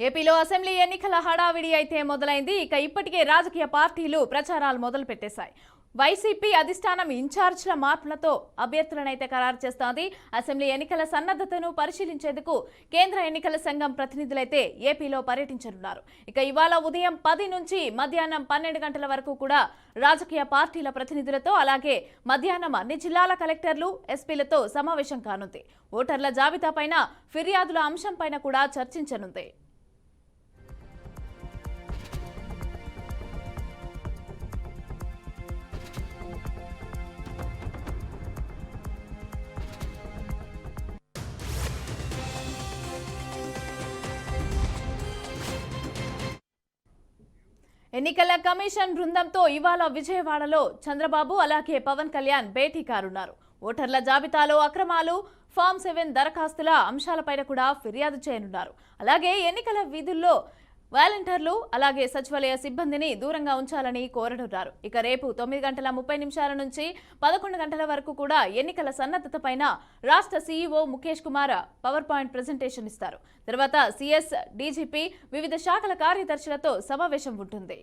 ఏపీలో అసెంబ్లీ ఎన్నికల హడావిడి అయితే మొదలైంది. ఇప్పటికే రాజకీయ పార్టీలు ప్రచారాలు మొదలు పెట్టేశాయి. వైసీపీ అధిష్టానం ఇన్ఛార్జ్ల మార్పులతో అభ్యర్థులనైతే ఖరారు చేస్తోంది. అసెంబ్లీ ఎన్నికల సన్నద్ధతను పరిశీలించేందుకు కేంద్ర ఎన్నికల సంఘం ప్రతినిధులైతే ఏపీలో పర్యటించనున్నారు. ఇవాళ ఉదయం 10 నుంచి మధ్యాహ్నం 12 గంటల వరకు కూడా రాజకీయ పార్టీల ప్రతినిధులతో అలాగే మధ్యాహ్నం అన్ని జిల్లాల కలెక్టర్లు, ఎస్పీలతో సమావేశం కానుంది. ఓటర్ల జాబితాపైన ఫిర్యాదుల అంశంపైన కూడా చర్చించనుంది. ఎన్నికల కమిషన్ బృందంతో ఇవాళ విజయవాడలో చంద్రబాబు అలాగే పవన్ కళ్యాణ్ భేటీ కానున్నారు. ఓటర్ల జాబితాలో అక్రమాలు, ఫామ్ 7 దరఖాస్తుల అంశాలపైన కూడా ఫిర్యాదు చేయనున్నారు. అలాగే ఎన్నికల విధుల్లో వాలంటీర్లు అలాగే సచివాలయ సిబ్బందిని దూరంగా ఉంచాలని కోరనున్నారు. రేపు 9:30 నుంచి 11 గంటల వరకు కూడా ఎన్నికల సన్నద్ధతపైన రాష్ట్ర CEO Mukesh Kumar power point presentation ఇస్తారు. తర్వాత సీఎస్, డీజీపీ, వివిధ శాఖల కార్యదర్శులతో సమావేశం ఉంటుంది.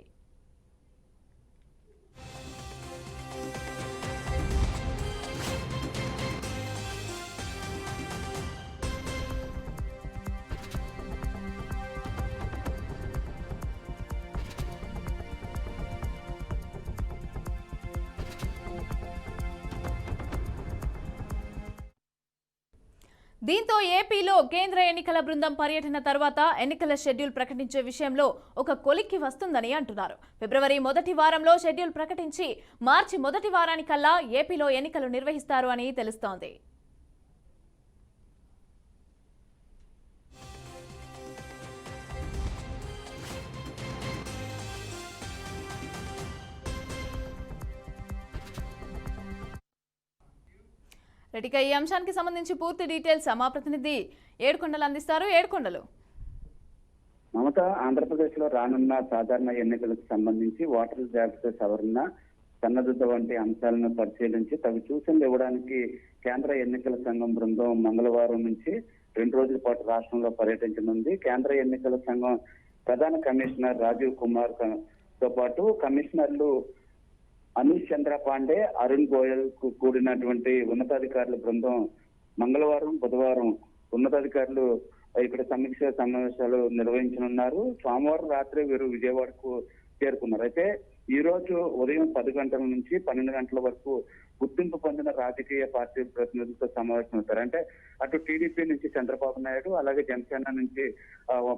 దీంతో ఏపీలో కేంద్ర ఎన్నికల బృందం పర్యటన తర్వాత ఎన్నికల షెడ్యూల్ ప్రకటించే విషయంలో ఒక కొలిక్కి వస్తుందని అంటున్నారు. ఫిబ్రవరి మొదటి వారంలో షెడ్యూల్ ప్రకటించి మార్చి మొదటి వారానికల్లా ఏపీలో ఎన్నికలు నిర్వహిస్తారు అని తెలుస్తోంది. ఈ అంశానికి సంబంధించి పూర్తి డీటెయిల్స్ మా ప్రతినిధి ఏడుకొండలు అందిస్తారు. ఏడుకొండలు. మమత, ఆంధ్రప్రదేశ్ లో రానున్న సాధారణ ఎన్నికలకు సంబంధించి ఓటర్ల జాబితా సవరణ, సన్నద్ధత వంటి అంశాలను పరిశీలించి తగు సూచనలు ఇవ్వడానికి కేంద్ర ఎన్నికల సంఘం బృందం మంగళవారం నుంచి 2 రోజుల పాటు రాష్ట్రంలో పర్యటించనుంది. కేంద్ర ఎన్నికల సంఘం ప్రధాన కమిషనర్ రాజీవ్ కుమార్ తో పాటు కమిషనర్లు అనీష్ చంద్ర పాండే, అరుణ్ గోయల్ కు కూడినటువంటి ఉన్నతాధికారుల బృందం మంగళవారం, బుధవారం ఉన్నతాధికారులు ఇక్కడ సమీక్ష సమావేశాలు నిర్వహించనున్నారు. సోమవారం రాత్రి వీరు విజయవాడకు చేరుకున్నారు. అయితే ఈ రోజు ఉదయం 10 గంటల నుంచి 12 గంటల వరకు గుర్తింపు పొందిన రాజకీయ పార్టీ ప్రతినిధులతో సమావేశం అవుతారు. అంటే అటు టీడీపీ నుంచి చంద్రబాబు నాయుడు, అలాగే జనసేన నుంచి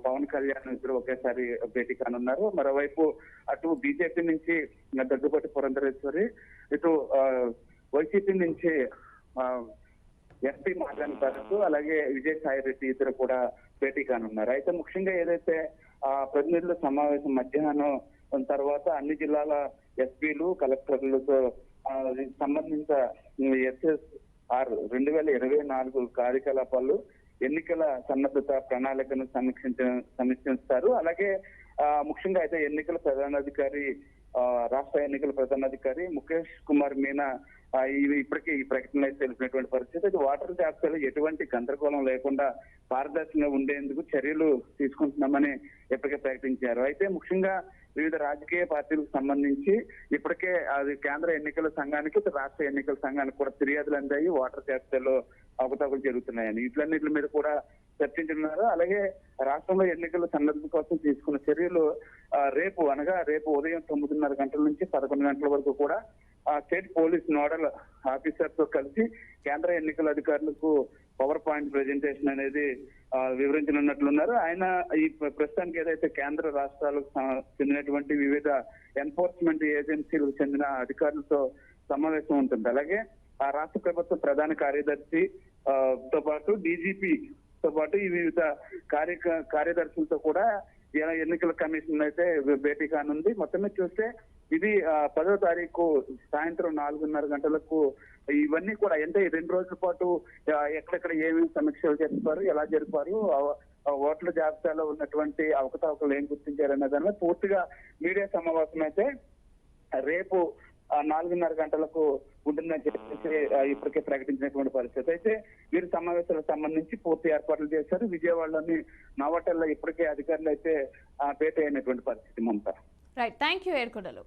పవన్ కళ్యాణ్ ఇద్దరు ఒకేసారి భేటీ కానున్నారు. మరోవైపు అటు బీజేపీ నుంచి దగ్గుబాటి పురంధరేశ్వరి, ఇటు వైసీపీ నుంచి ఎంపీ మార్గాని భరత్, అలాగే విజయసాయి రెడ్డి ఇద్దరు కూడా భేటీ కానున్నారు. అయితే ముఖ్యంగా ఏదైతే ప్రతినిధుల సమావేశం మధ్యాహ్నం తర్వాత అన్ని జిల్లాల ఎస్పీలు, కలెక్టర్లతో సంబంధిత SSR 2024 కార్యకలాపాలు, ఎన్నికల సన్నద్ధత ప్రణాళికను సమీక్షిస్తారు. అలాగే ముఖ్యంగా అయితే ఎన్నికల ప్రధానాధికారి, రాష్ట్ర ఎన్నికల ప్రధానాధికారి ముఖేష్ కుమార్ మీనా ఇప్పటికీ ఈ ప్రకటన అయితే తెలిపినటువంటి పరిస్థితి. అది ఓటర్ జాబితాలో ఎటువంటి గందరగోళం లేకుండా పారదర్శకంగా ఉండేందుకు చర్యలు తీసుకుంటున్నామని ఇప్పటికే ప్రకటించారు. అయితే ముఖ్యంగా వివిధ రాజకీయ పార్టీలకు సంబంధించి ఇప్పటికే అది కేంద్ర ఎన్నికల సంఘానికి, రాష్ట్ర ఎన్నికల సంఘానికి కూడా ఫిర్యాదులు అందాయి. ఓటర్ జాబితాలో అవకతవకలు జరుగుతున్నాయని వీటన్నిటి మీద కూడా చర్చించున్నారు. అలాగే రాష్ట్రంలో ఎన్నికల సన్నద్ధత కోసం తీసుకున్న చర్యలు రేపు ఉదయం 9:30 గంటల నుంచి 11 గంటల వరకు కూడా స్టేట్ పోలీస్ నోడల్ ఆఫీసర్ తో కలిసి కేంద్ర ఎన్నికల అధికారులకు పవర్ పాయింట్ ప్రెజెంటేషన్ అనేది వివరించనున్నట్లున్నారు. ఆయన ఈ ప్రస్తుతానికి ఏదైతే కేంద్ర రాష్ట్రాలకు చెందినటువంటి వివిధ ఎన్ఫోర్స్మెంట్ ఏజెన్సీలకు చెందిన అధికారులతో సమావేశం ఉంటుంది. అలాగే ఆ రాష్ట్ర ప్రభుత్వ ప్రధాన కార్యదర్శి తో పాటు డీజీపీ తో పాటు ఈ వివిధ కార్యదర్శులతో కూడా ఎన్నికల కమిషన్ అయితే భేటీ కానుంది. మొత్తమే చూస్తే ఇది 10వ తారీఖు సాయంత్రం 4:30 గంటలకు ఇవన్నీ కూడా అంటే 2 రోజుల పాటు ఎక్కడెక్కడ ఏమేమి సమీక్షలు జరిపారు, ఎలా జరిపారు, ఓట్ల జాబితాలో ఉన్నటువంటి అవకతవకలు ఏం గుర్తించారనే దానిలో పూర్తిగా మీడియా సమావేశం అయితే రేపు 4:30 గంటలకు ఉంటుందని చెప్పేసి ఇప్పటికే ప్రకటించినటువంటి పరిస్థితి. అయితే వీరి సమావేశాలకు సంబంధించి పూర్తి ఏర్పాట్లు చేశారు. విజయవాడలోని నోవాటెల్లో ఇప్పటికే అధికారులు అయితే భేటీ అయినటువంటి పరిస్థితి. Mamata. Right, thank you Yedukondalu.